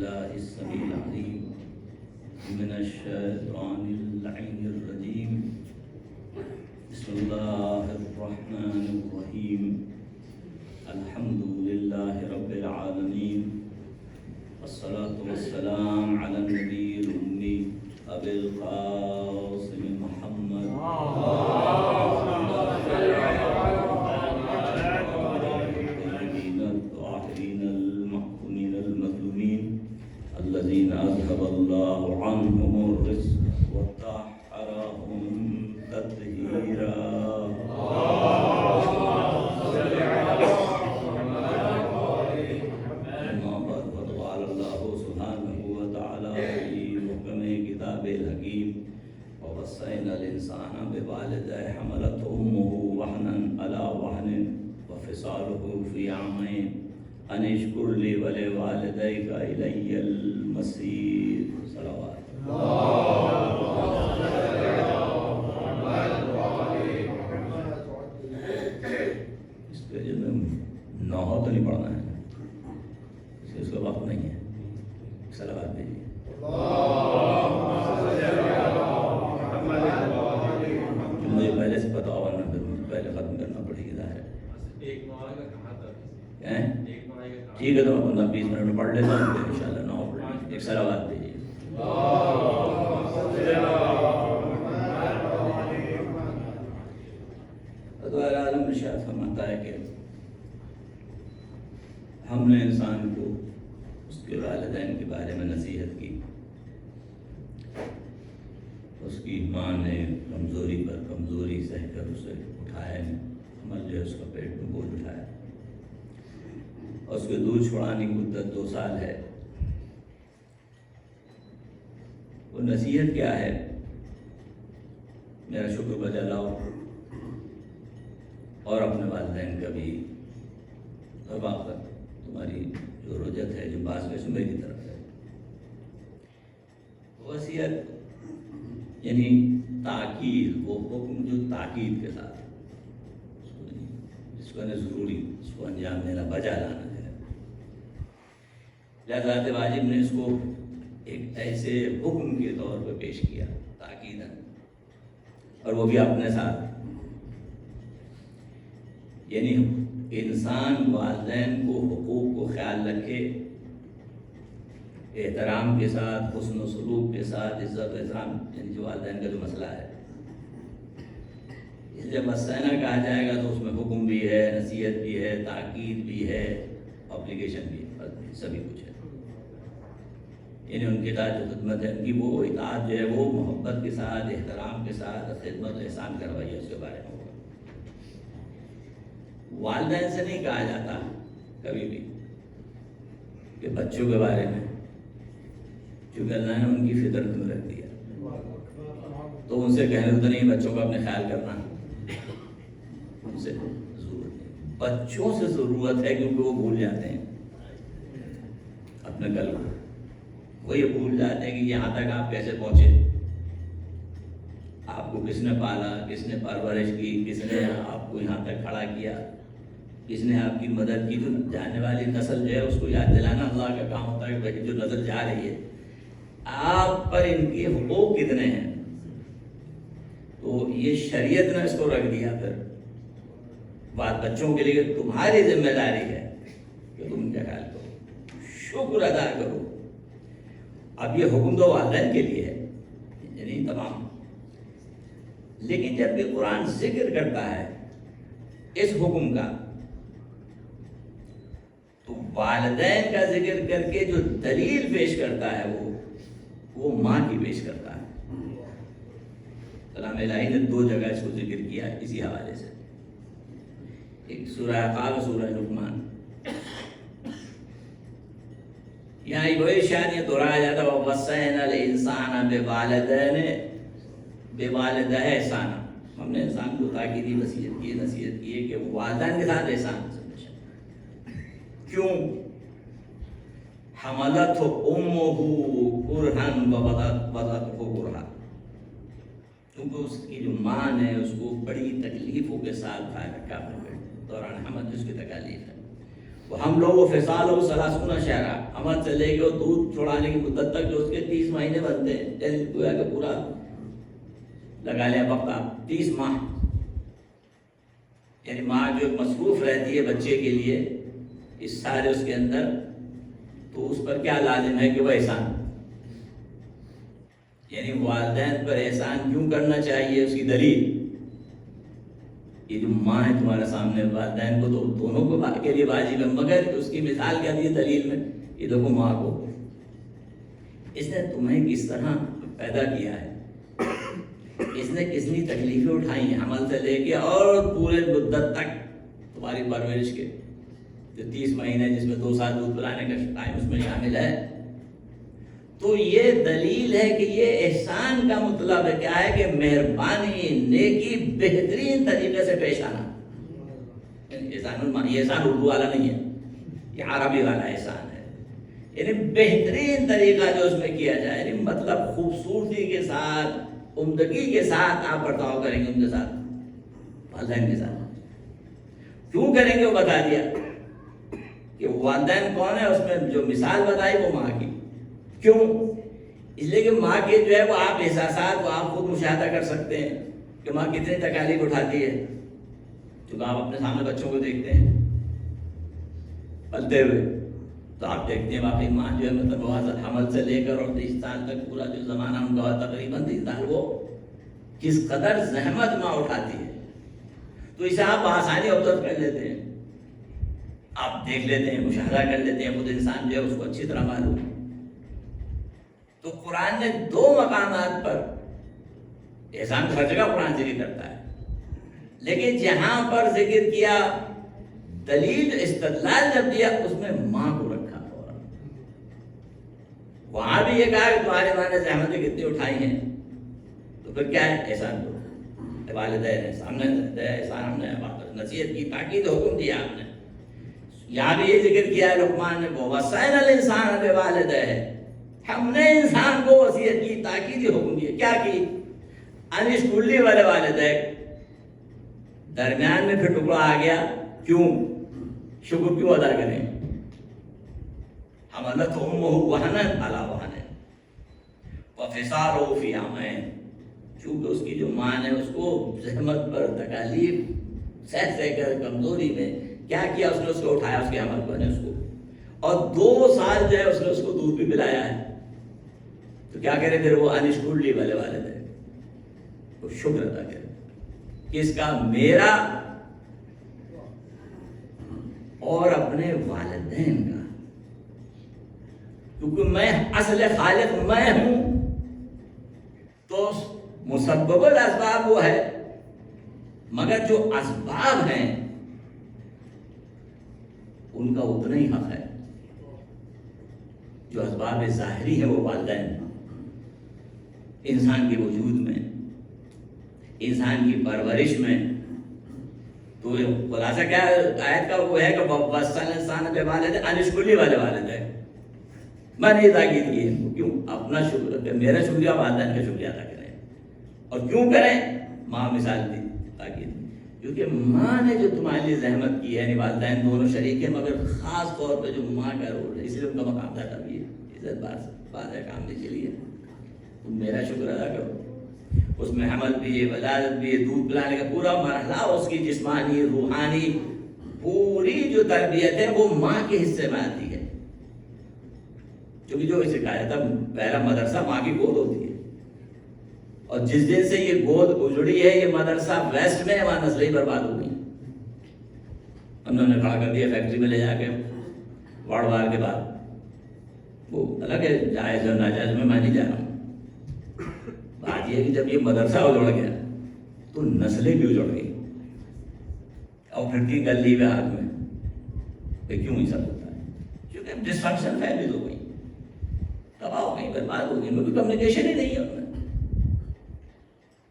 بالله السميع العليم من الشيطان اللعين الرجيم. بسم الله الرحمن الرحيم. الحمد لله رب العالمين، والصلاة والسلام على النبي الأمي أبي القاسم محمد الطاهرين المحكومين المظلومين الذين أذهب الله عنهم الرزق وطهرهم تطهيرا. قال الله سبحانه وتعالى في محكم كتاب الحكيم: ووصينا الإنسان بوالديه حملته أمه وهنا على وهن وفصاله في عامين أن اشكر لي ولوالديك إلي المصير. صلوات اس کے جو نوحہ تو نہیں پڑھنا ہے، اس کا وقت نہیں ہے. صلوات دیجیے. مجھے پہلے سے پتا ہوا نا، پہلے ختم کرنا پڑے گی ظاہر. ٹھیک ہے، تو 15-20 منٹ میں پڑھ لیتا ہوں، ان شاء اللہ 9 پڑھ. ایک صلوات دیجیے. عالم ارشاد فرماتا ہے کہ ہم نے انسان کو اس کے والدین کے بارے میں نصیحت کی. اس کی ماں نے کمزوری پر کمزوری سہ کر اسے اٹھایا، عمل جو ہے اس کا پیٹ میں بوجھ اٹھایا. اور اس کے دودھ چھڑانے کی مدت 2 سال ہے. وہ نصیحت کیا ہے؟ میرا شکر بجا لاؤ اور اپنے والدین کا بھی توبہ کر. تمہاری جو رجت ہے، جو باز ہے، میری طرف ہے. وصیت یعنی تاکید، وہ حکم جو تاکید کے ساتھ، جس کو ضروری اس کو انجام دینا، بجا لانا ہے. لہذا واجب نے اس کو ایک ایسے حکم کے طور پہ پیش کیا، تاکید، اور وہ بھی اپنے ساتھ. یعنی انسان والدین کو حقوق کو خیال رکھے، احترام کے ساتھ، حسن و سلوک کے ساتھ، عزت و احترام، یعنی جو والدین کا جو مسئلہ ہے. اس لیے وصینا کہا جائے گا تو اس میں حکم بھی ہے، نصیحت بھی ہے، تاکید بھی ہے، obligation بھی ہے، سبھی کچھ ہے. یعنی ان کی اطاعت جو خدمت ہے، ان کی وہ اطاعت جو ہے وہ محبت کے ساتھ، احترام کے ساتھ، خدمت و احسان کروائیے. اس کے بارے میں والدین سے نہیں کہا جاتا کبھی بھی کہ بچوں کے بارے میں، چونکہ اللہ نے ان کی فطرت میں رکھ دیا، تو ان سے کہنے تو نہیں بچوں کا اپنے خیال کرنا. ان سے ضرورت ہے، بچوں سے ضرورت ہے، کیونکہ وہ بھول جاتے ہیں اپنے کل کو. وہ یہ بھول جاتے ہیں کہ یہاں تک آپ کیسے پہنچے، آپ کو کس نے پالا، کس نے پرورش کی، کس نے آپ کو یہاں تک کھڑا کیا، کس نے آپ کی مدد کی. تو جانے والی نسل جو ہے اس کو یاد دلانا اللہ کا کام ہوتا ہے کہ جو نظر جا رہی ہے آپ پر ان کے حقوق کتنے ہیں. تو یہ شریعت نے اس کو رکھ دیا. پھر بات بچوں کے لیے تمہاری ذمہ داری ہے کہ تم کیا خیال کرو، شکر ادا کرو. اب یہ حکم تو والدین کے لیے ہے، یعنی تمام. لیکن جب بھی قرآن ذکر کرتا ہے اس حکم کا، تو والدین کا ذکر کر کے جو دلیل پیش کرتا ہے وہ ماں کی پیش کرتا ہے. کلام الہی نے 2 جگہ اس کو ذکر کیا ہے اسی حوالے سے. ایک سورہ عقاب، سورہ لقمان. یہاں وہی شان یہ دہرایا جاتا ہے وَوَصَّيْنَا الْإِنسَانَ بِوَالِدَيْهِ احسانا. ہم نے انسان کو تاکیدی نصیحت کی ہے کہ وہ والدین کے ساتھ احسان سے. کیوں؟ حملتہ امہ کرہا ووضعتہ کرہا. کیونکہ اس کی جو ماں نے اس کو بڑی تکلیفوں کے ساتھ کھا رکھا اپنے پیٹ دوران حمل، جس کی تکالیف ہے. ہم لوگ وہ فصال و سلاسون شہرہ عمل سے لے کے وہ دودھ چھوڑانے کی مدت تک جو اس کے 30 مہینے بنتے ہیں، یعنی گویا کہ پورا لگا لیا وقت آپ 30 ماہ، یعنی ماں جو مصروف رہتی ہے بچے کے لیے اس سارے اس کے اندر، تو اس پر کیا لازم ہے کہ وہ احسان، یعنی والدین پر احسان کیوں کرنا چاہیے، اس کی دلیل یہ جو ماں ہے تمہارے سامنے، والدین کو تو دونوں کو کے لیے واجب ہے، مگر اس کی مثال کیا دی ہے دلیل میں، یہ دیکھو ماں کو اس نے تمہیں کس طرح پیدا کیا ہے، اس نے کتنی تکلیفیں اٹھائی ہیں حمل سے لے کے اور پورے مدت تک تمہاری پرورش کے، جو 30 مہینے جس میں 2 سال دودھ پلانے کا ٹائم اس میں شامل ہے، تو یہ دلیل ہے کہ یہ احسان کا مطلب ہے کیا ہے کہ مہربانی، نیکی، بہترین طریقے سے پیش آنا. یہ احسان اردو والا نہیں ہے، یہ عربی والا احسان ہے، یعنی بہترین طریقہ جو اس میں کیا جائے، یعنی مطلب خوبصورتی کے ساتھ، عمدگی کے ساتھ آپ برتاؤ کریں گے ان کے ساتھ، والدین کے ساتھ. کیوں کریں گے وہ بتا دیا کہ والدین کون ہے، اس میں جو مثال بتائی وہ ماں کی. کیوں؟ اس لیے کہ ماں کے جو ہے وہ آپ احساسات وہ آپ خود مشاہدہ کر سکتے ہیں کہ ماں کتنی تکالیف اٹھاتی ہے، کیونکہ آپ اپنے سامنے بچوں کو دیکھتے ہیں پلتے ہوئے، تو آپ دیکھتے ہیں واقعی ماں جو ہے مطلب حمل سے لے کر اور 30 سال تک پورا جو زمانہ ان کا تقریباً 30 سال، وہ کس قدر زحمت ماں اٹھاتی ہے. تو اسے آپ آسانی آبزرو کر لیتے ہیں، آپ دیکھ لیتے ہیں، مشاہدہ کر لیتے ہیں، خود انسان جو ہے اس کو اچھی طرح معلوم ہے. تو قرآن نے 2 مقامات پر احسان ہر جگہ قرآن ذکر کرتا ہے، لیکن جہاں پر ذکر کیا دلیل استدلال جب دیا اس میں ماں کو رکھا. وہاں بھی یہ کہا کہ تمہارے ماں نے زحمتیں کتنی اٹھائی ہیں، تو پھر کیا ہے احسان کو والدین ہے سامنے احسان ہم نے نصیحت کی، تاکید حکم دیا آپ نے. یہاں بھی یہ ذکر کیا ہے لقمان نے، وَوَصَّيْنَا الْإِنسَانَ بِوَالِدَيْهِ، ہم نے انسان کو وصیت کی، تاکید حکم دیا. کیا کی؟ ان اشکر لی وَلِوَالِدَيْكَ، درمیان میں پھر ٹکڑا آ گیا. کیوں؟ شکر کیوں ادا کریں؟ حملتہ امہ وہنا علی وہن وفصالہ فی عامین، چونکہ اس کی جو ماں ہے اس کو زحمت پر تکالیف سہ کر کمزوری میں کیا کیا، اس نے اس کو اٹھایا، اس کے حمل کو نے اس کو، اور 2 سال جو ہے اس نے اس کو دودھ بھی پلایا ہے. تو کیا کرے پھر وہ ان اشکر لی وَلِوَالِدَيْكَ، وہ شکر ادا کرے کس کا؟ میرا اور اپنے والدین کا، کیونکہ میں اصل خالق میں ہوں. تو مسبب الاسباب وہ ہے، مگر جو اسباب ہیں ان کا اتنا ہی حق ہے. جو اسباب ظاہری ہیں وہ والدین، انسان کے وجود میں، انسان کی پرورش میں. تو خلاصہ کیا آیت کا وہ ہے کہ وَوَصَّيْنَا الْإِنسَانَ بِوَالِدَيْهِ أَنِ اشْكُرْ لِي وَلِوَالِدَيْكَ. میں نے یہ تاکید کی ہے کیوں؟ اپنا شکر، میرا شکریہ والدین کا شکریہ ادا کریں. اور کیوں کریں؟ ماں مثال دی تاکید، کیونکہ ماں نے جو تمہارے لیے زحمت کی ہے، یعنی والدین دونوں شریک ہیں مگر خاص طور پہ جو ماں کا رول ہے، اس لیے ان کا مقام زیادہ بھی ہے، عزت بات ہے کام کے لیے. تم میرا شکر ادا کرو. اس میں حمل بھی ہے، ولادت بھی ہے، دودھ پلانے کا پورا مرحلہ، اس کی جسمانی، روحانی پوری جو تربیت ہے وہ ماں کے حصے میں آتی ہے. کیونکہ جو اسے کہا تھا پہلا مدرسہ ماں کی گود ہوتی ہے، اور جس دن سے یہ گود اجڑی ہے یہ مدرسہ ویسٹ میں، وہاں نسلیں برباد ہو گئی. انہوں نے کھڑا کر دیا فیکٹری میں لے جا کے واڑ وار کے بعد. وہ الگ ہے جائز اور ناجائز میں نہیں جا رہا ہوں. بات یہ ہے کہ جب یہ مدرسہ اجڑ گیا تو نسلیں بھی اجڑ گئی، اور پھر کی گلی میں ہاتھ میں کیوں یہ سب ہوتا ہے؟ کیونکہ ڈسفنکشن فیملیز ہو گئی، تباہ ہو گئی، برباد ہو گئی، ان میں کمیونیکیشن ہی نہیں ہے ان میں.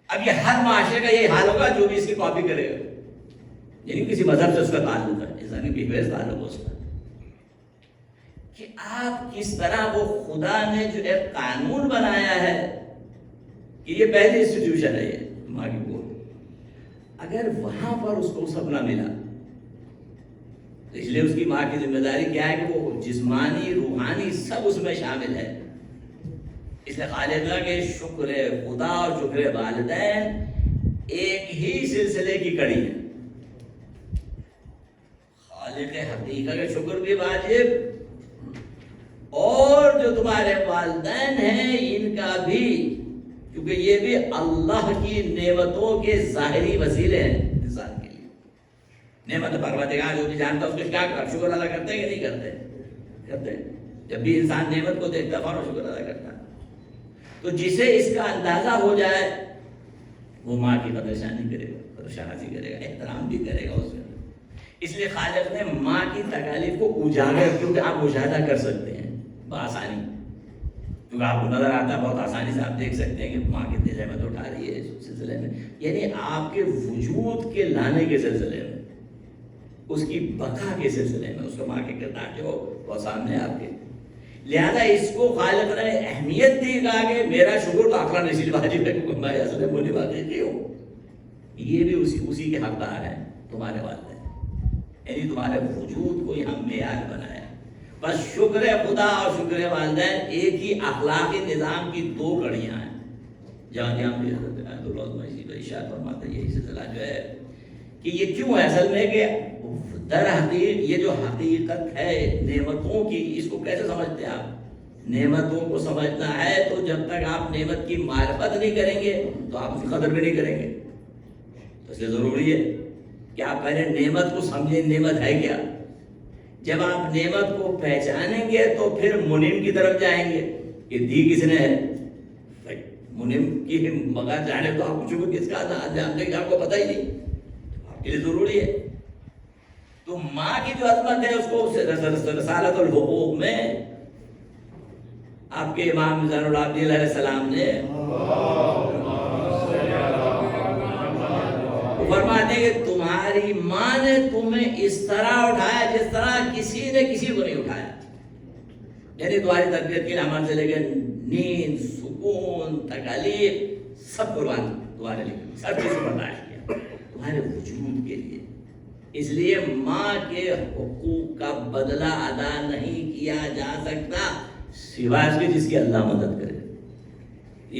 اب یہ ہر معاشرے کا یہی حال ہوگا جو بھی اس کی کاپی کرے گا، یعنی کسی مذہب سے اس کا تعلق ہے، انسانی بیہیویئر سے تعلق اس کا، کہ آپ کس طرح وہ خدا نے جو ایک قانون بنایا ہے کہ یہ پہلی انسٹیٹیوشن ہے یہ ماں کی گود، اگر وہاں پر اس کو سب نہ ملا اس لیے اس کی ماں کی ذمہ داری کیا ہے کہ وہ جسمانی روحانی سب اس میں شامل ہے. اس لیے خالقہ کے شکر خدا اور شکر والدین ایک ہی سلسلے کی کڑی ہے. خالق حقیقت کا شکر بھی واجب، اور جو تمہارے والدین ہیں ان کا بھی، کیونکہ یہ بھی اللہ کی نعمتوں کے ظاہری وسیلے ہیں انسان کے لیے. نعمت پروردگار جو بھی جانتا ہے اس کو کیا شکر ادا کرتے ہیں کہ نہیں کرتے؟ کرتے ہیں. جب بھی انسان نعمت کو دیکھتا ہے فوراً شکر ادا کرتا ہے. تو جسے اس کا اندازہ ہو جائے وہ ماں کی قدرشانی کرے گا، قدرشناسی کرے گا، احترام بھی کرے گا اس میں. اس لیے خالق نے ماں کی تکالیف کو اجاگر، کیونکہ آپ مشاہدہ کر سکتے ہیں بآسانی، کیونکہ آپ کو نظر آتا ہے بہت آسانی سے. آپ دیکھ سکتے ہیں کہ ماں کتنی زحمت اٹھا رہی ہے اس سلسلے میں، یعنی آپ کے وجود کے لانے کے سلسلے میں، اس کی بقا کے سلسلے میں، اس کو ماں کے کردار جو وہ سامنے آپ کے. لہذا اس کو خالق نے اہمیت دی، کہا کہ میرا شکر تو آخرا نشیل واجب ہے، کیونکہ میں اصل منی واقعی ہوں. یہ بھی اسی کے حقدار ہیں تمہارے والدین، یعنی تمہارے وجود کو یہاں معیار بنایا. بس شکر خدا اور شکر والدین ایک ہی اخلاقی نظام کی دو کڑیاں ہیں. جہاں بھی حضرت ارشاد فرماتے ہیں یہی سلسلہ جو ہے کہ یہ کیوں ہے اصل میں کہ در حقیق یہ جو حقیقت ہے نعمتوں کی، اس کو کیسے سمجھتے ہیں آپ؟ نعمتوں کو سمجھنا ہے تو جب تک آپ نعمت کی معرفت نہیں کریں گے تو آپ اس کی قدر بھی نہیں کریں گے. تو اس لیے ضروری ہے کہ آپ پہلے نعمت کو سمجھیں، نعمت ہے کیا. جب آپ نعمت کو پہچانیں گے تو پھر منعم کی طرف جائیں گے کہ دی کس نے ہے. منعم کی مگر جانے تو آپ شکر کس کا جانتے کہ آپ کو پتہ ہی نہیں، آپ کے لیے ضروری ہے. تو ماں کی جو عظمت ہے اس کو رسالت الحقوق میں آپ کے امام زین العابدین علیہ السلام نے فرماتے ہیں کہ تمہاری ماں نے تمہیں اس طرح اٹھایا جس طرح کسی نے کسی کو نہیں اٹھایا. یعنی تمہاری تربیت کے عمل سے لے کے نیند، سکون، تکالیف سب قربان تمہارے لیے، سب چیز برداشت کیا تمہارے وجود کے لیے. اس لیے ماں کے حقوق کا بدلہ ادا نہیں کیا جا سکتا سوائے اس کے جس کی اللہ مدد کرے.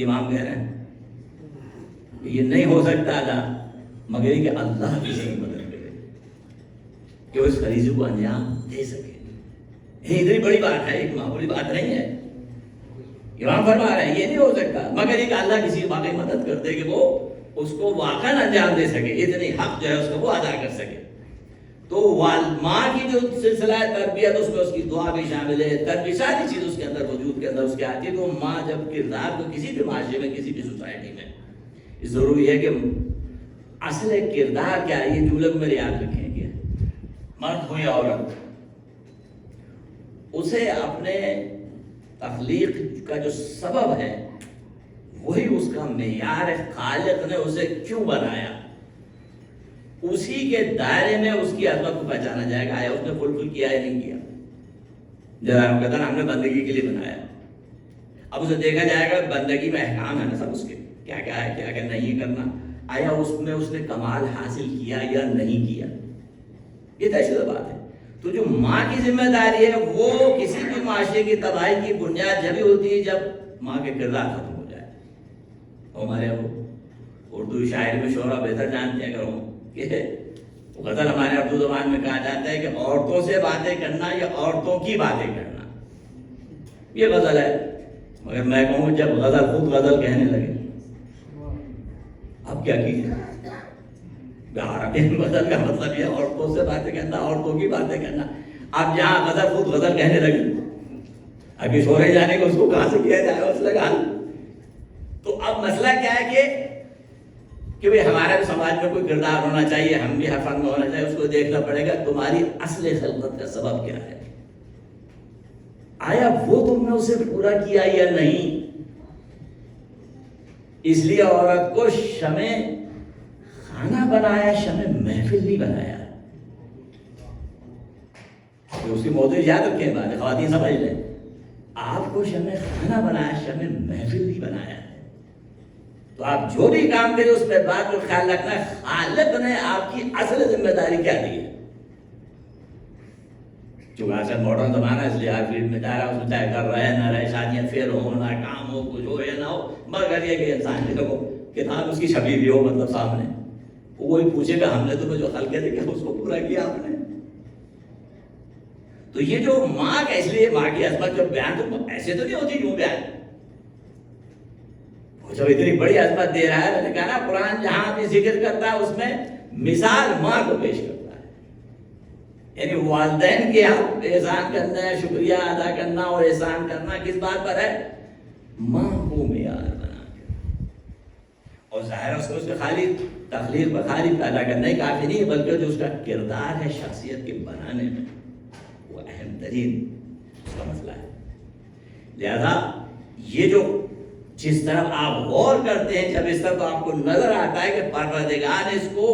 امام کہہ رہے ہیں کہ یہ نہیں ہو سکتا ادا مگر کہ اللہ کسی کی مدد کرے کہ وہ اس فریضے کو انجام دے سکے. یہ اتنی بڑی بات ہے، ایک معمولی بات نہیں ہے. امام فرما رہے ہیں یہ نہیں ہو سکتا مگر یہ کہ اللہ کسی واقعی مدد کر دے کہ وہ اس کو واقعا انجام دے سکے، اتنی حق جو ہے اس کو وہ ادا کر سکے. تو ماں کی جو سلسلہ ہے تربیت، اس میں اس کی دعا بھی شامل ہے، تربیت ساری چیز اس کے اندر وجود کے اندر اس کے آتی ہے. تو ماں جب کردار کو کسی بھی معاشرے میں، کسی بھی سوسائٹی میں، ضروری ہے کہ اصل کردار کیا ہے. یہ جملے کو میرے یاد رکھیں کہ مرد ہو یا عورت، اسے اپنے تخلیق کا جو سبب ہے وہی اس کا معیار ہے. خالق نے اسے کیوں بنایا، اسی کے دائرے میں اس کی عظمت کو پہچانا جائے گا. آیا اس نے فلفل کیا یا نہیں کیا. جب کہتا ہم نے بندگی کے لیے بنایا، اب اسے دیکھا جائے گا بندگی میں احکام ہے نا سب اس کے، کیا کیا ہے کیا کیا نہیں کرنا. آیا اس میں اس نے کمال حاصل کیا یا نہیں کیا، یہ طے شدہ بات ہے. تو جو ماں کی ذمہ داری ہے وہ کسی بھی معاشرے کی تباہی کی بنیاد جبھی ہوتی ہے جب ماں کے کردار ختم ہو جائے. ہمارے اردو شاعر میں شعرا بہتر جانتے ہیں کہ غزل ہمارے اردو زبان میں کہا جاتا ہے کہ عورتوں سے باتیں کرنا یا عورتوں کی باتیں کرنا، یہ غزل ہے. مگر میں کہوں جب غزل خود غزل کہنے لگے اب کیا کیجیے. عربی غزل کا مطلب یہ عورتوں سے باتیں کرنا، عورتوں کی باتیں کرنا. اب جہاں غزل خود غزل کہنے لگے، اب یہ شورے جانے کو اس کو کہاں سے کیا جائے اس لگا. تو اب مسئلہ کیا ہے کہ بھئی ہمارے بھی سماج میں کوئی کردار ہونا چاہیے، ہم بھی ہر فن میں ہونا چاہیے. اس کو دیکھنا پڑے گا تمہاری اصل خلقت کا سبب کیا ہے، آیا وہ تم نے اسے پورا کیا یا نہیں. اس لیے عورت کو شمع خانہ بنایا، شمع محفل نہیں بنایا. اس کی موضوع یاد رکھیں، بات خواتین سمجھ لیں. آپ کو شمع خانہ بنایا، شمع محفل نہیں بنایا. تو آپ جو بھی کام کریں اس پہ بات کو خیال رکھنا ہے خالق نے آپ کی اصل ذمہ داری کیا دی ہے. چونکہ آج کل ماڈرن زمانہ اس لیے ہر فیلڈ میں جا رہا ہے، اس میں چاہے گھر رہے نہ رہے، شادیاں فیل ہو نہ کام ہو، کچھ ہو یا نہ ہو، مگر یہ کہ انسان کی دیکھو کتاب اس کی چھپی بھی ہو مطلب سامنے، وہی پوچھے گا ہم نے تمہیں جو خلقے تھے کہ اس کو پورا کیا آپ نے؟ تو یہ جو ماں کا، اس لیے ماں کی عظمت جو بیان تو ایسے تو نہیں ہوتی یوں بیان، وہ جب اتنی بڑی عظمت دے رہا ہے، میں نے کہا نا قرآن جہاں بھی ذکر کرتا ہے اس میں مثال ماں کو پیش کرتا ہے، یعنی والدین کے آپ احسان کرنا ہے، شکریہ ادا کرنا اور احسان کرنا کس بات پر ہے؟ ماں کو معیار بنا کے، اور ظاہر ہے اس کا خالی تخلیق پر خالی پیدا کرنا ہی کافی نہیں، بلکہ جو اس کا کردار ہے شخصیت کے بنانے میں وہ اہم ترین اس کا مسئلہ ہے۔ لہذا یہ جو جس طرف آپ غور کرتے ہیں، جب اس طرف آپ کو نظر آتا ہے کہ پروردگار نے اس کو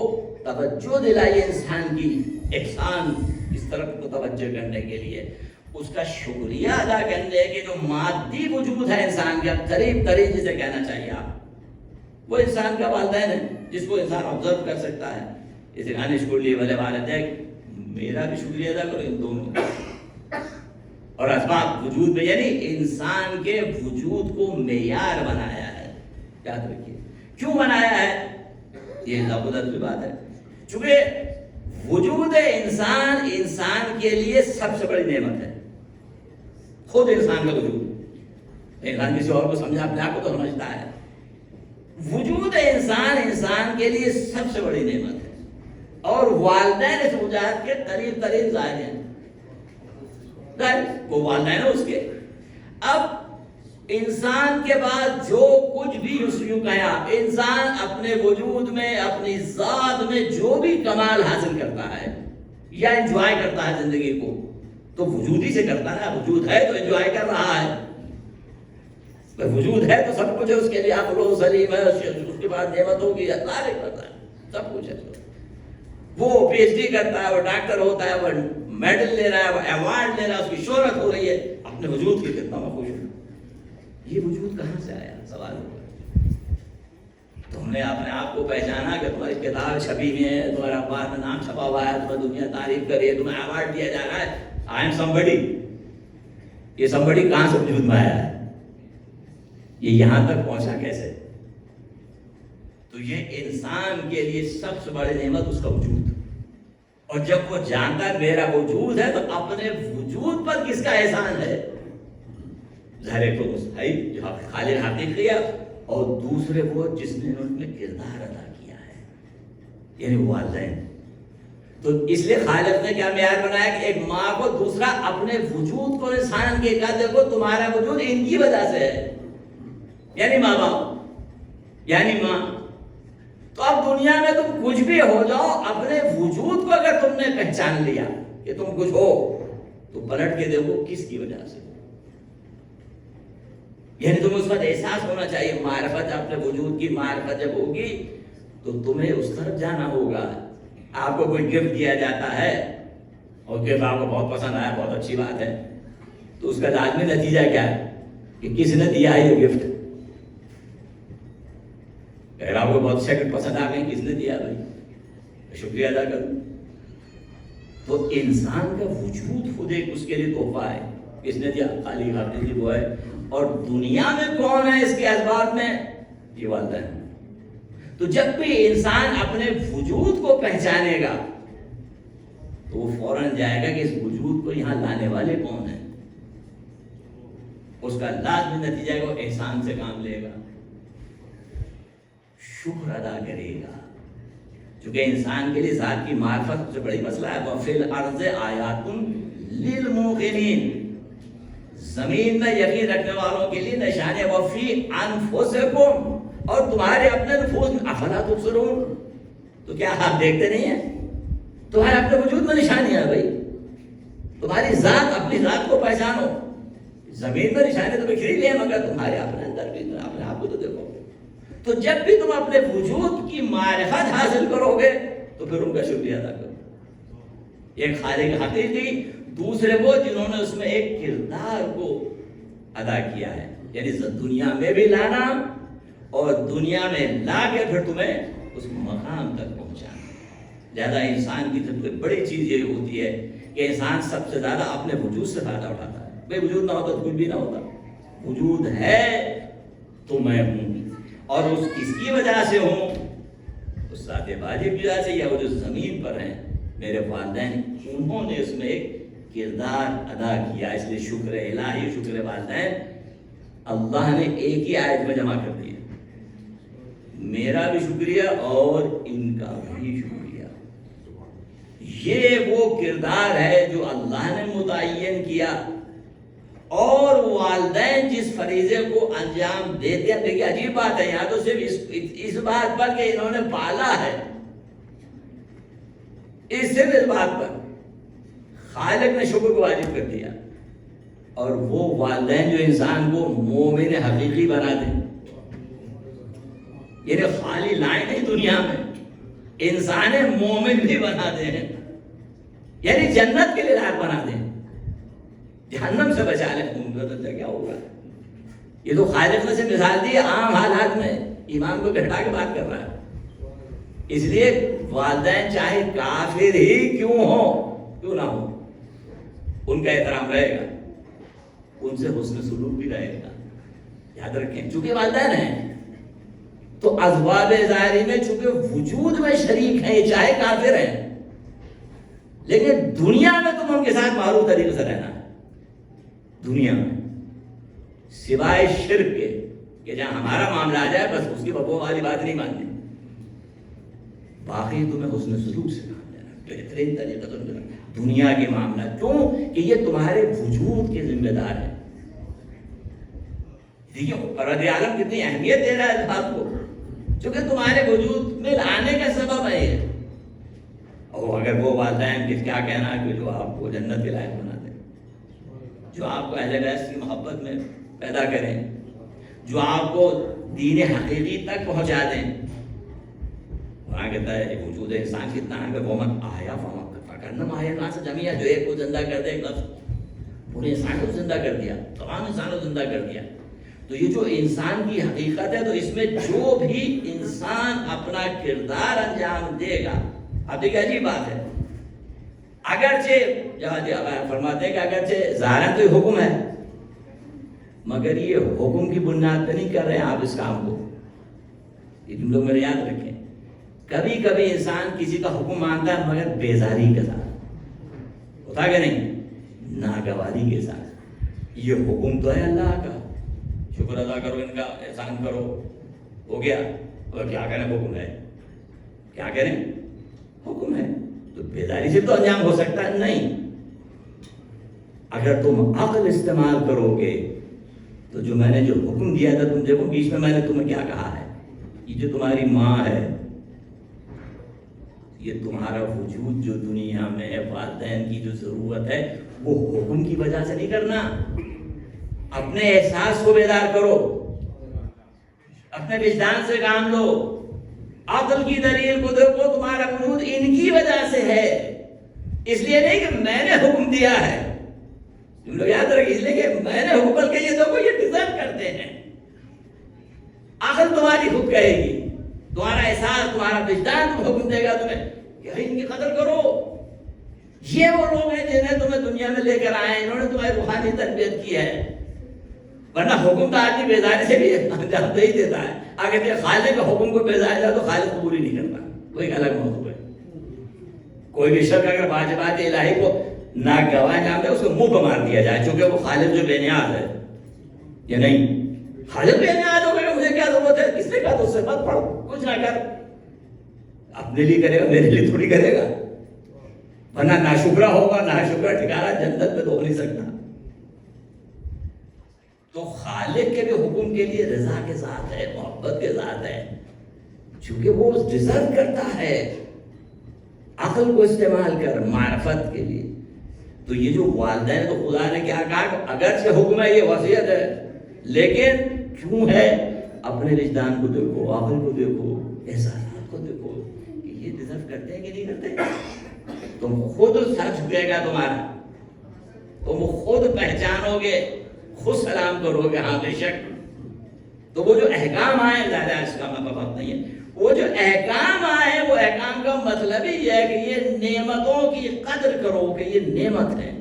توجہ دلائی انسان کی احسان اس طرف کو توجہ کرنے کے لیے، اس کا شکریہ ادا کرنے کے جو مادی وجود ہے انسان کا، قریب ترین جسے کہنا چاہیے آپ، وہ انسان کا والدین ہے جس کو انسان آبزرو کر سکتا ہے۔ اسے گانے شکر لیے والے والدین، میرا بھی شکریہ ادا کرو ان دونوں کا، اور اسباب وجود میں، یعنی انسان کے وجود کو معیار بنایا ہے۔ یاد رکھیے کیوں بنایا ہے، یہ ضرورت کی بات ہے، چونکہ وجود انسان انسان کے لیے سب سے بڑی نعمت ہے، خود انسان کا وجود، انسان کسی اور کو سمجھا اپنے آپ کو تو سمجھتا ہے، وجود انسان انسان کے لیے سب سے بڑی نعمت ہے، اور والدین اس وجود کے قریب ترین ظاہر ہیں، وہ والدین ہے اس کے۔ اب انسان کے بعد جو کچھ بھی یوں کہیں آپ، انسان اپنے وجود میں، اپنی ذات میں جو بھی کمال حاصل کرتا ہے یا انجوائے کرتا ہے زندگی کو، تو وجود ہی سے کرتا ہے، وجود ہے تو انجوائے کر رہا ہے، وجود ہے تو سب کچھ ہے اس کے لیے، عقل و سلیم ہے، اس کے بعد نعمت ہوگی، اللہ کرتا ہے، سب کچھ ہے، وہ پی ایچ ڈی کرتا ہے، وہ ڈاکٹر ہوتا ہے، وہ میڈل لے رہا ہے، وہ ایوارڈ لے رہا ہے، اس کی شہرت ہو رہی ہے، اپنے وجود کی کتنا میں خوش ہوں۔ یہ وجود کہاں سے آیا سوال ہوگا، تم نے اپنے آپ کو پہچانا کہ تمہاری کتاب چھپی ہوئی ہے، تمہارا اخبار میں نام چھپا ہوا ہے، تمہیں دنیا تعریف کر رہی ہے، تمہیں ایوارڈ دیا جا رہا ہے، آئی ایم سمبڈی، یہ سمبڈی کہاں سے وجود میں آیا ہے، یہ یہاں تک پہنچا کیسے؟ تو یہ انسان کے لیے سب سے بڑی نعمت اس کا وجود، اور جب وہ جانتا ہے میرا وجود ہے تو اپنے وجود پر کس کا احسان ہے؟ ظاہر تو اس ہے جو خالق حقیقی ہے، اور دوسرے وہ جس نے ان میں کردار ادا کیا ہے، یعنی والدین۔ تو اس لیے خالق نے کیا معیار بنایا کہ ایک ماں کو دوسرا اپنے وجود کو انسان کے کہا، دیکھو تمہارا وجود ان کی وجہ سے ہے، یعنی ماں باپ، یعنی ماں۔ تو اب دنیا میں تم کچھ بھی ہو جاؤ، اپنے وجود کو اگر تم نے پہچان لیا کہ تم کچھ ہو، تو پلٹ کے دیکھو کس کی وجہ سے، یعنی تمہیں اس وقت احساس ہونا چاہیے، معرفت، اپنے وجود کی معرفت جب ہوگی تو تمہیں اس طرف جانا ہوگا۔ آپ کو کوئی گفٹ دیا جاتا ہے اور گفٹ آپ کو بہت پسند آیا، بہت اچھی بات ہے، تو اس کا لازمی نتیجہ کیا ہے کہ کس نے دیا ہے یہ گفٹ؟ اگر آپ کو بہت سے گفٹ پسند آ گئے، کس نے دیا بھائی، شکریہ ادا کروں۔ تو انسان کا وجود خود ایک اس کے لیے تحفہ ہے، کس نے دیا؟ خالق حقیقی وہ ہے، اور دنیا میں کون ہے اس کے اسباب میں؟ یہ والدین۔ تو جب بھی انسان اپنے وجود کو پہچانے گا تو وہ فوراً جائے گا کہ اس وجود کو یہاں لانے والے کون ہیں، اس کا لازمی نتیجہ ہے وہ احسان سے کام لے گا، شکر ادا کرے گا، چونکہ انسان کے لیے ذات کی معرفت سب سے بڑی مسئلہ ہے۔ وَفِي الْأَرْضِ آیَاتٌ لِلْمُوقِنِينَ، زمین میں یقین رکھنے والوں کے لیے نشانیاں، وَفِي أَنفُسِكُمْ، اور تمہارے اپنے نفوس میں، افلا تبصرون، تو کیا آپ دیکھتے نہیں ہیں؟ تمہارے اپنے وجود میں نشانیاں ہیں بھائی، تمہاری ذات، اپنی ذات کو پہچانو، زمین میں نشانیاں تو بکھری لی ہیں، مگر تمہارے اپنے اندر بھی اپنے آپ کو تو دیکھو۔ تو جب بھی تم اپنے وجود کی معرفت حاصل کرو گے تو پھر ان کا شکریہ ادا کرو۔ ایک خالق حقیقی، دوسرے وہ جنہوں نے اس میں ایک کردار کو ادا کیا ہے، یعنی دنیا میں بھی لانا اور دنیا میں لا کے پھر تمہیں اس مقام تک پہنچانا۔ لہذا انسان کی سب سے بڑی چیز یہ ہوتی ہے کہ انسان سب سے زیادہ اپنے وجود سے فائدہ اٹھاتا ہے. بھائی وجود نہ ہوتا تو کچھ بھی نہ ہوتا. وجود ہے تو میں ہوں، اور اس کس کی وجہ سے ہوں؟ اس ذات واجب کی وجہ سے، یا وہ جو زمین پر ہیں میرے والدین، انہوں نے اس میں ایک کردار ادا کیا. اس لیے شکر الہی، شکر والدین اللہ نے ایک ہی آیت میں جمع کر دیا. میرا بھی شکریہ اور ان کا بھی شکریہ. یہ وہ کردار ہے جو اللہ نے متعین کیا، اور والدین جس فریضے کو انجام دیتے ہیں. دیکھیے عجیب بات ہے، یہاں تو صرف اس بات پر کہ انہوں نے پالا ہے، صرف اس بات پر خالق نے شکر کو واجب کر دیا. اور وہ والدین جو انسان کو مومن حقیقی بنا دیں، یعنی خالی لائیں نہیں دنیا میں، انسان مومن بھی بنا دیں، یعنی جنت کے لیے لائق بنا دیں، جہنم سے بچا لیں. ان کا تو کیا ہوگا؟ یہ تو خالق نے سے مثال دی عام حالات میں، ایمان کو گھٹا کے بات کر رہا ہے. اس لیے والدین چاہے کافر ہی کیوں نہ ہو، ان کا احترام رہے گا، ان سے حسن سلوک بھی رہے گا. یاد رکھیں، چونکہ والدین ہیں تو اسباب ظاہری میں چونکہ وجود میں شریک ہیں، یہ چاہے کافر ہیں، لیکن دنیا میں تم ان کے ساتھ معروف طریقے سے رہنا ہے. دنیا میں سوائے شرک کے کہ جہاں ہمارا معاملہ آ جائے بس اس کی ببو والی بات نہیں ماننی، باقی تمہیں حسن سلوک سے کام لینا، بہترین طریقہ تم لینا. دنیا کے معاملہ کیوں کہ یہ تمہارے وجود کے ذمہ دار ہیں. دیکھیے رد عالم کتنی اہمیت دے رہا ہے اس بات کو، چونکہ تمہارے وجود میں لانے کا سبب ہے یہ. اور اگر وہ والدین کہ کیا کہنا ہے کہ جو آپ کو جنت کے لائق بنا دیں، جو آپ کو اہل بیت کی محبت میں پیدا کریں، جو آپ کو دین حقیقی تک پہنچا دیں. وہاں کہتا ہے وجود انسان کتنا ہے کہ وہ من آیا فکرنم آیا نا سے جمعیہ، جو ایک کو زندہ کر دے، ایک لفظ پورے انسان کو زندہ کر دیا، تمام انسان کو زندہ کر دیا. تو یہ جو انسان کی حقیقت ہے، تو اس میں جو بھی انسان اپنا کردار انجام دے گا، اب دیکھیں عجیب بات ہے، اگرچہ جہاں فرماتے ہیں کہ اگرچہ ظاہراً تو یہ حکم ہے، مگر یہ حکم کی بنیاد پہ نہیں کر رہے ہیں آپ اس کام کو. یہ تم لوگ میرے یاد رکھیں، کبھی کبھی انسان کسی کا حکم مانتا ہے مگر بیزاری کے ساتھ، ہوتا کہ نہیں، ناگواری کے ساتھ. یہ حکم تو ہے اللہ کا، شکر ادا کرو، ان کا احسان کرو، ہو گیا. اور کیا کریں، حکم ہے، کیا کریں، حکم ہے. تو بیداری سے تو انجام ہو سکتا ہے نہیں. اگر تم عقل استعمال کرو گے تو جو میں نے جو حکم دیا تھا، تم دیکھو بیچ میں نے تمہیں کیا کہا ہے. یہ جو تمہاری ماں ہے، یہ تمہارا وجود جو دنیا میں ہے، والدین کی جو ضرورت ہے، وہ حکم کی وجہ سے نہیں کرنا. اپنے احساس کو بیدار کرو، اپنے وجدان سے کام لو، عقل کی دلیل کو دیکھو، تمہارا وجود ان کی وجہ سے ہے، اس لیے نہیں کہ میں نے حکم دیا ہے. تم لوگ یاد رکھیں، اس لیے کہ میں نے حکم کے یہ دیکھو یہ ڈیزرو کرتے ہیں. عقل تمہاری خود کہے گی، تمہارا احساس، تمہارا وجدان تم حکم دے گا تمہیں کہ ان کی قدر کرو. یہ وہ لوگ ہیں جنہیں تمہیں دنیا میں لے کر آئے، انہوں نے تمہاری روحانی تربیت کی ہے. ورنہ حکم تو آدمی بیداری سے بھی انجام دے ہی دیتا ہے. اگر یہ خالق کا حکم کو بیدار جائے تو خالق کو پوری نہیں کرتا، وہ ایک الگ موضوع ہے. کوئی بھی شخص اگر واجبات الہی کو ناگوار انجام دے، اس کو منہ پہ مار دیا جائے، چونکہ وہ خالق جو بے نیاز ہے. یا نہیں، خالق بے نیاز ہو گئے، مجھے کیا ضرورت ہے، کس نے کہا تو اس سے مت پڑھو، کچھ نہ کر. اپنے لیے کرے گا، میرے لیے تھوڑی کرے گا. ورنہ ناشکرا ہوگا، ناشکرا ٹھکانا جنت میں تو ہو نہیں سکتا. تو خالق کے بھی حکم کے لیے رضا کے ساتھ ہے، محبت کے ساتھ ہے، چونکہ وہ ڈیزرو کرتا ہے. عقل کو استعمال کر معرفت کے لیے. تو یہ جو والدین، تو خدا نے کیا کہا کہ اگرچہ حکم ہے، یہ وصیت ہے، لیکن کیوں ہے، اپنے وجدان کو دیکھو، عقل کو دیکھو، احساسات کو دیکھو کہ یہ ڈیزرو کرتے ہیں کہ نہیں کرتے. تم خود سر جھکے گا تمہارا، تم خود پہچانو گے، خود سلام کرو گے، ہاں بے شک. تو وہ جو احکام آئے، زیادہ اس کا مطلب نہیں ہے، وہ جو احکام آئے، وہ احکام کا مطلب ہی ہے کہ یہ نعمتوں کی قدر کرو کہ یہ نعمت ہے.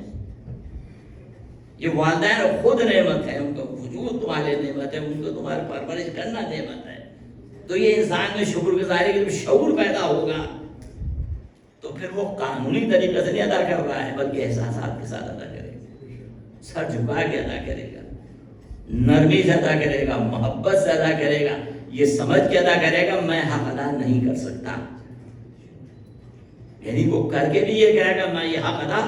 یہ والدین خود نعمت ہے، ان کا وجود تمہارے نعمت ہے، ان کو تمہاری پرورش کرنا نعمت ہے. تو یہ انسان میں شکر گزاری کا جب شعور پیدا ہوگا تو پھر وہ قانونی طریقے سے نہیں ادا کر رہا ہے بلکہ احساسات کے ساتھ ادا کرے گا، سر جھکا کے ادا کرے گا، نرمی سے ادا کرے گا، محبت سے ادا کرے گا، یہ سمجھ کے ادا کرے گا میں حق ادا نہیں کر سکتا. یعنی وہ کر کے بھی یہ کہے گا میں یہ حق ادا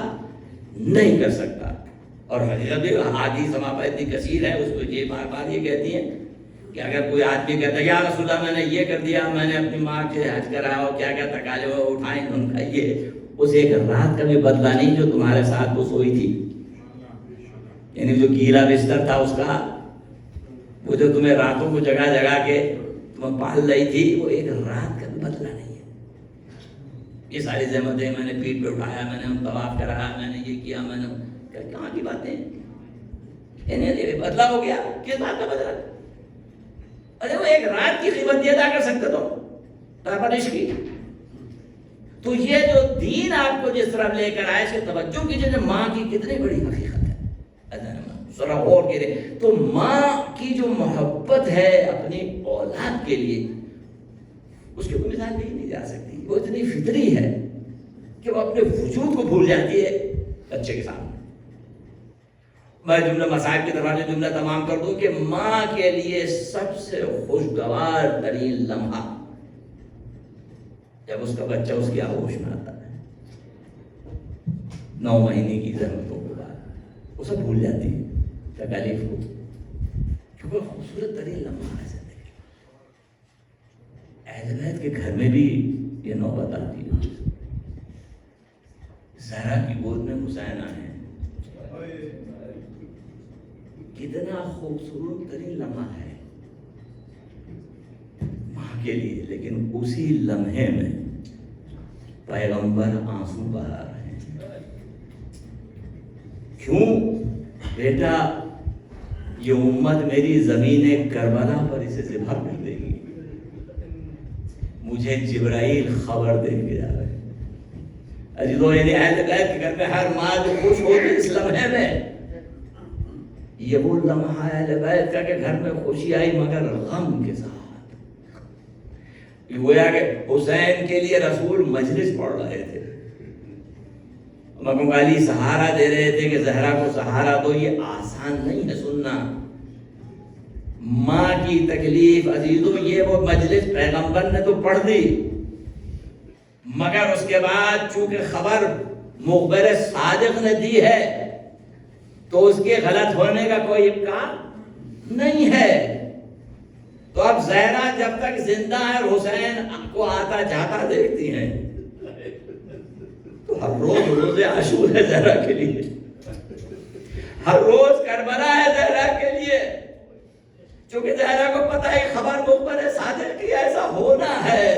نہیں کر سکتا. اور حقیقت حدیث ہمارے اتنی کثیر ہے، اس کو یہ بار بار یہ کہتی ہیں کہ اگر کوئی آدمی کہتا ہے یا رسول اللہ میں نے یہ کر دیا، میں نے اپنی ماں کے حج کرایا اور کیا کیا تقاضے اٹھائیں ان کا، یہ اس ایک رات کا بھی بدلہ نہیں جو تمہارے ساتھ وہ سوئی تھی. یعنی جو گیلا بستر تھا اس کا، وہ جو تمہیں راتوں کو جگہ جگہ کے تمہیں پال رہی تھی، وہ ایک رات کا بھی بدلہ نہیں ہے. یہ ساری زحمتیں میں نے پیٹ پہ اٹھایا، میں نے طواف کرایا، میں نے یہ کیا، میں نے کہاں کی باتیں، یعنی بدلہ ہو گیا. کس بات کا بدلہ؟ ارے وہ ایک رات کی قیمت نہیں ادا کر سکتے تو پرورش کی. تو یہ جو دین آپ کو جس طرح لے کر آئے اس کی توجہ کیجیے کہ ماں کی کتنی بڑی حقیقت ہے. ذرا غور کیجیے تو ماں کی جو محبت ہے اپنی اولاد کے لیے، اس کی کوئی مثال نہیں جا سکتی. وہ اتنی فطری ہے کہ وہ اپنے وجود کو بھول جاتی ہے بچے کے سامنے. میں جملہ مسائل کی طرف جملہ تمام کر دوں کہ ماں کے لیے سب سے خوشگوار ترین لمحہ جب اس کا بچہ اس کی آغوش میں آتا ہے 9 مہینے کی زحمتوں کے بعد، وہ سب بھول جاتی ہے تکالیف کو، کیونکہ خوبصورت ترین لمحہ ہے زندگی. اہل بیت کے گھر میں بھی یہ نوبت آتی ہے. زہرا کی گود میں حسین آئے، کتنا خوبصورت ترین لمحہ ہے ماں کے لیے. لیکن اسی لمحے میں پیغمبر آنسو بہا رہے ہیں. کیوں بیٹا؟ یہ امت میری زمین کربلا پر اسے ذبح کر دے گی. مجھے جبرائیل خبر دے کے جا رہے ہیں. عزیزو، یعنی اہل بیت کے گھر میں ہر ماں جو خوش ہوتی اس لمحے میں، یہ وہ لمحہ ہے اہل بیت کا کہ گھر میں خوشی آئی مگر غم کے ساتھ. گویا کہ حسین کے لیے رسول مجلس پڑھ رہے تھے، امام علی سہارا دے رہے تھے کہ زہرا کو سہارا دو. یہ آسان نہیں ہے سننا. ماں کی تکلیف عزیزو، یہ وہ مجلس پیغمبر نے تو پڑھ دی، مگر اس کے بعد چونکہ خبر مخبر صادق نے دی ہے تو اس کے غلط ہونے کا کوئی امکان نہیں ہے. تو اب زہرا جب تک زندہ ہے حسین کو آتا جاتا دیکھتی ہیں، تو ہر روز روزے عاشور ہے زہرا کے لیے، ہر روز کربلا ہے زہرا کے لیے. چونکہ زہرا کو پتہ ہے خبر مخبر صادق کی ایسا ہونا ہے.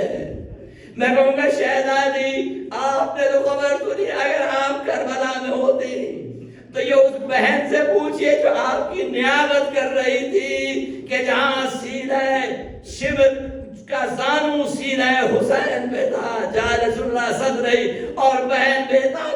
میں کہوں گا شہزادی آپ نے تو خبر سنی، اگر آپ کربلا میں ہوتی تو یہ اس بہن سے پوچھئے جو آپ کی نیابت کر رہی تھی کہ جہاں سینہ شبر کا زانو سینہ حسین پہ تھا، جالس اللہ صدرہی، اور بہن بیٹا